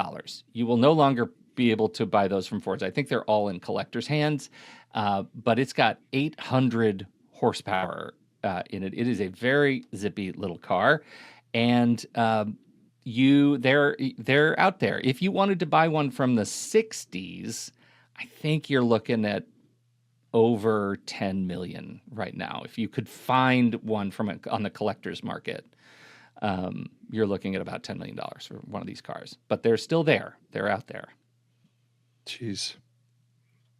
You will no longer be able to buy those from Fords. I think they're all in collectors' hands, but it's got 800 horsepower in it. It is a very zippy little car, and they're out there. If you wanted to buy one from the 60s, I think you're looking at over 10 million right now. If you could find one on the collector's market, you're looking at about $10 million for one of these cars. But they're still there. They're out there. Jeez.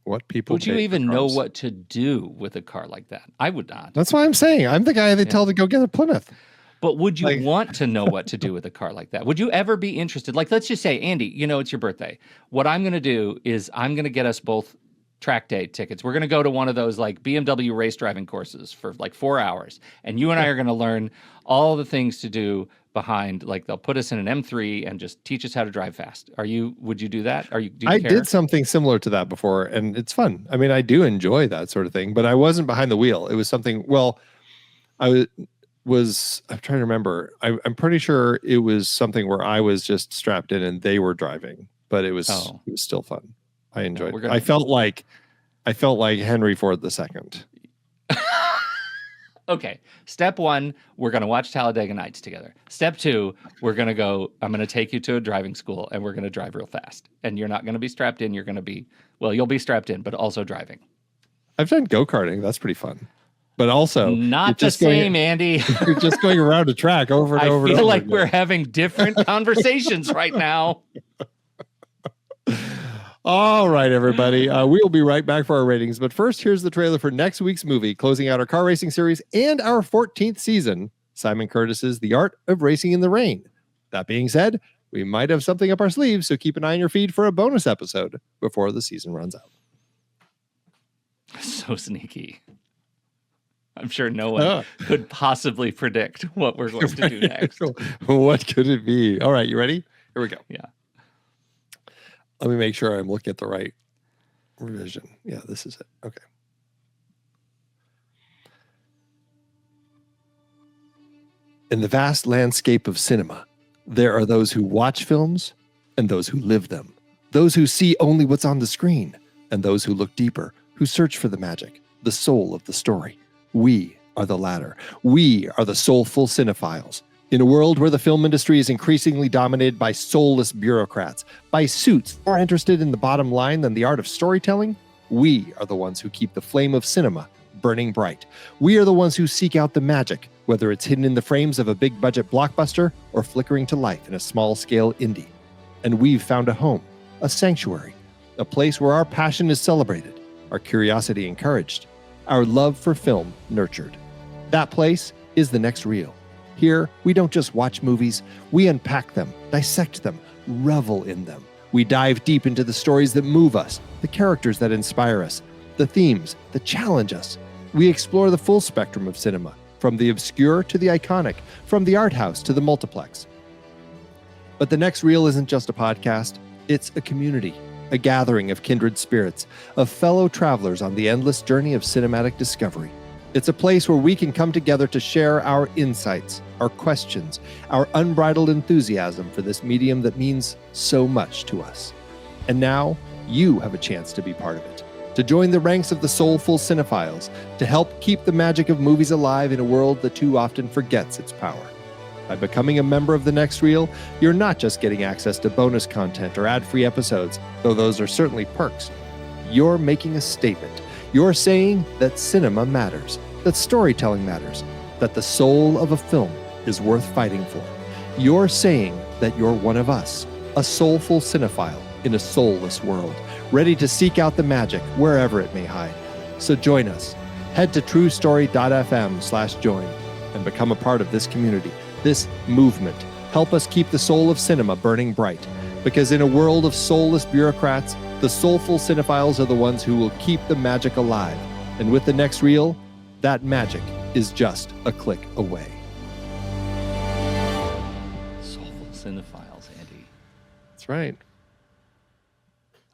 What people would you even know what to do with a car like that? I would not. That's why I'm saying I'm the guy they tell to go get a Plymouth. But would you want to know what to do with a car like that? Would you ever be interested? Like, let's just say, Andy, it's your birthday. What I'm going to do is I'm going to get us both track day tickets. We're going to go to one of those like BMW race driving courses for like 4 hours. And you and I are going to learn all the things to do behind, like they'll put us in an M3 and just teach us how to drive fast. Would you do that? Do you I care? did something similar to that before, and it's fun. I mean, I do enjoy that sort of thing, but I wasn't behind the wheel. It was something, I'm trying to remember. I'm pretty sure it was something where I was just strapped in and they were driving, but it was still fun. I enjoyed it. I felt like Henry Ford II. Okay. Step 1, we're going to watch Talladega Nights together. Step 2, I'm going to take you to a driving school and we're going to drive real fast. And you're not going to be strapped in. You'll be strapped in, but also driving. I've done go-karting. That's pretty fun. But also, not the same, Andy. You're just going around a track over and over. I feel like we're having different conversations right now. All right, everybody. We'll be right back for our ratings. But first, here's the trailer for next week's movie, closing out our car racing series and our 14th season, Simon Curtis's The Art of Racing in the Rain. That being said, we might have something up our sleeves, so keep an eye on your feed for a bonus episode before the season runs out. So sneaky. I'm sure no one could possibly predict what we're going to do next. What could it be? All right, you ready? Here we go. Yeah. Let me make sure I'm looking at the right revision. Yeah, this is it. Okay. In the vast landscape of cinema, there are those who watch films and those who live them. Those who see only what's on the screen and those who look deeper, who search for the magic, the soul of the story. We are the latter. We are the soulful cinephiles. In a world where the film industry is increasingly dominated by soulless bureaucrats, by suits more interested in the bottom line than the art of storytelling, we are the ones who keep the flame of cinema burning bright. We are the ones who seek out the magic, whether it's hidden in the frames of a big-budget blockbuster or flickering to life in a small-scale indie. And we've found a home, a sanctuary, a place where our passion is celebrated, our curiosity encouraged, our love for film nurtured. That place is the next reel. Here, we don't just watch movies, we unpack them, dissect them, revel in them. We dive deep into the stories that move us, the characters that inspire us, the themes that challenge us. We explore the full spectrum of cinema, from the obscure to the iconic, from the art house to the multiplex. But the next reel isn't just a podcast, it's a community, a gathering of kindred spirits, of fellow travelers on the endless journey of cinematic discovery. It's a place where we can come together to share our insights, our questions, our unbridled enthusiasm for this medium that means so much to us. And now, you have a chance to be part of it, to join the ranks of the soulful cinephiles, to help keep the magic of movies alive in a world that too often forgets its power. By becoming a member of The Next Reel, you're not just getting access to bonus content or ad-free episodes, though those are certainly perks. You're making a statement. You're saying that cinema matters, that storytelling matters, that the soul of a film is worth fighting for. You're saying that you're one of us, a soulful cinephile in a soulless world, ready to seek out the magic wherever it may hide. So join us. Head to truestory.fm/join and become a part of this community, this movement. Help us keep the soul of cinema burning bright, because in a world of soulless bureaucrats, the soulful cinephiles are the ones who will keep the magic alive. And with The Next Reel, that magic is just a click away. Soulful cinephiles, Andy. That's right.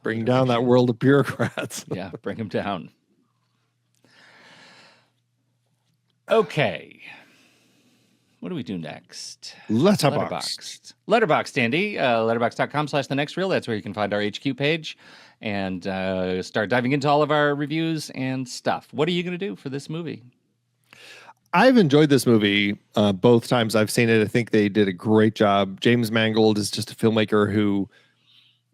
Bring down that world of bureaucrats. Yeah, bring them down. Okay. What do we do next? Letterboxd. Letterboxd, Andy. Letterboxd.com/thenextreel. That's where you can find our HQ page and start diving into all of our reviews and stuff. What are you going to do for this movie? I've enjoyed this movie both times I've seen it. I think they did a great job. James Mangold is just a filmmaker who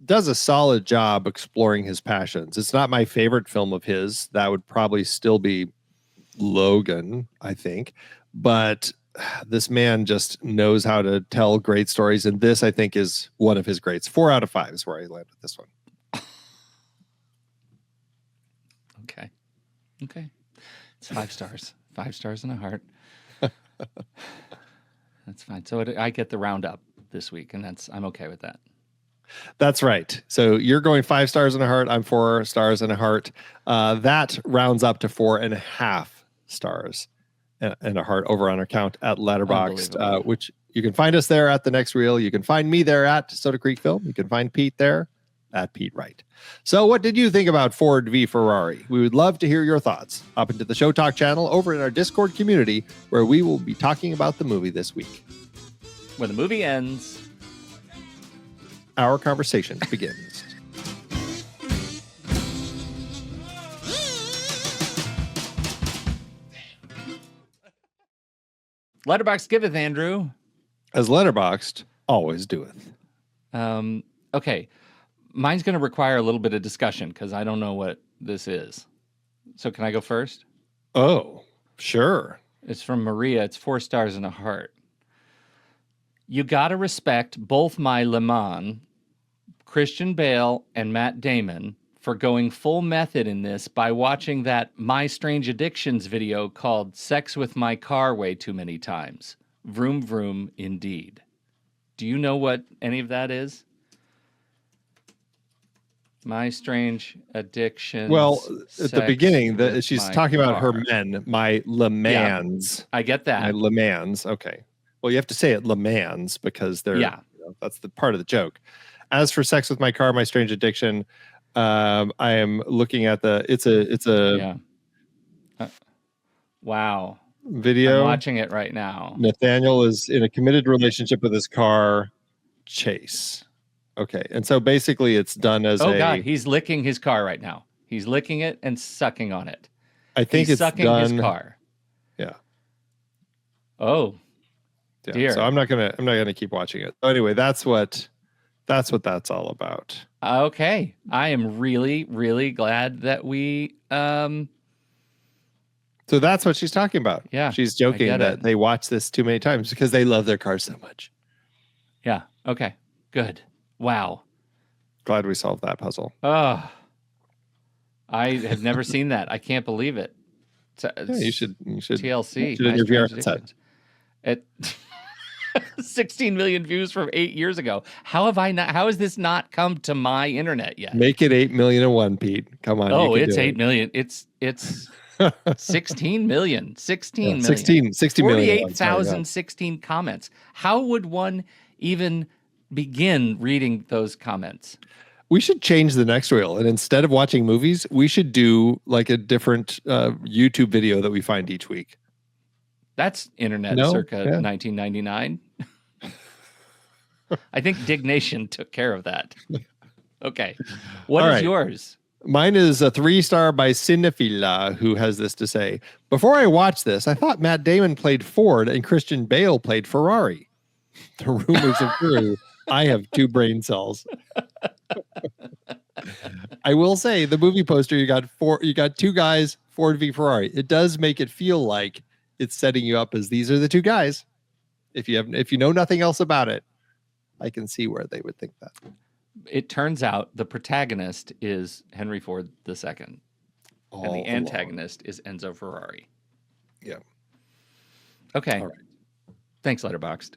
does a solid job exploring his passions. It's not my favorite film of his. That would probably still be Logan, I think. But this man just knows how to tell great stories. And this, I think, is one of his greats. 4 out of 5 is where I land with this one. Okay. It's 5 stars. 5 stars and a heart. That's fine. So I get the roundup this week, and I'm okay with that. That's right. So you're going 5 stars and a heart. I'm 4 stars and a heart. That rounds up to 4.5 stars and a heart over on our account at Letterboxd, which you can find us there at The Next Reel. You can find me there at Soda Creek Film. You can find Pete there at Pete Wright. So what did you think about Ford v Ferrari? We would love to hear your thoughts. Hop into the Show Talk channel over in our Discord community, where we will be talking about the movie this week. When the movie ends, our conversation begins. Letterbox giveth, Andrew. As letterboxed always doeth. Okay. Mine's going to require a little bit of discussion because I don't know what this is. So can I go first? Oh, sure. It's from Maria. It's 4 stars and a heart. You got to respect both my Le Mans, Christian Bale, and Matt Damon for going full method in this by watching that My Strange Addictions video called Sex with My Car Way Too Many Times. Vroom, vroom, indeed. Do you know what any of that is? My Strange Addictions. Well, at the beginning, with she's my talking about her car. men, my Le Mans. I get My that. Le Mans. Okay. Well, you have to say it Le Mans because they're, Yeah. that's the part of the joke. As for Sex with My Car, My Strange Addiction, I am looking at it's a Wow. video. I'm watching it right now. Nathaniel is in a committed relationship with his car, Chase. Okay. And so basically it's done as God, he's licking his car right now. He's licking it and sucking on it. I think he's it's sucking done, his car. Yeah. Oh. Yeah. Dear. So I'm not gonna keep watching it. So anyway, that's what that's all about. Okay. I am really, really glad that we So that's what she's talking about. Yeah. She's joking that they watch this too many times because they love their car so much. Yeah. Okay. Good. Wow. Glad we solved that puzzle. Oh. I have never seen that. I can't believe it. You should TLC. in your VR headset. It 16 million views from 8 years ago. How has this not come to my internet yet? Make it 8,000,001, Pete. Come on. Oh, it's 8 million. It's 16 million. 16 million. 60 million. 48,016 comments. How would one even begin reading those comments? We should change the next reel, and instead of watching movies, we should do like a different YouTube video that we find each week. That's internet circa 1999. I think Dignation took care of that. Okay. What is yours? Mine is a 3-star by Cinephila, who has this to say. Before I watched this, I thought Matt Damon played Ford and Christian Bale played Ferrari. The rumors are true. I have 2 brain cells. I will say the movie poster, you got 2 guys, Ford v Ferrari. It does make it feel like it's setting you up as these are the 2 guys. If you know nothing else about it, I can see where they would think that. It turns out the protagonist is Henry Ford II, and the antagonist is Enzo Ferrari. Yeah. Okay. All right. Thanks, Letterboxd.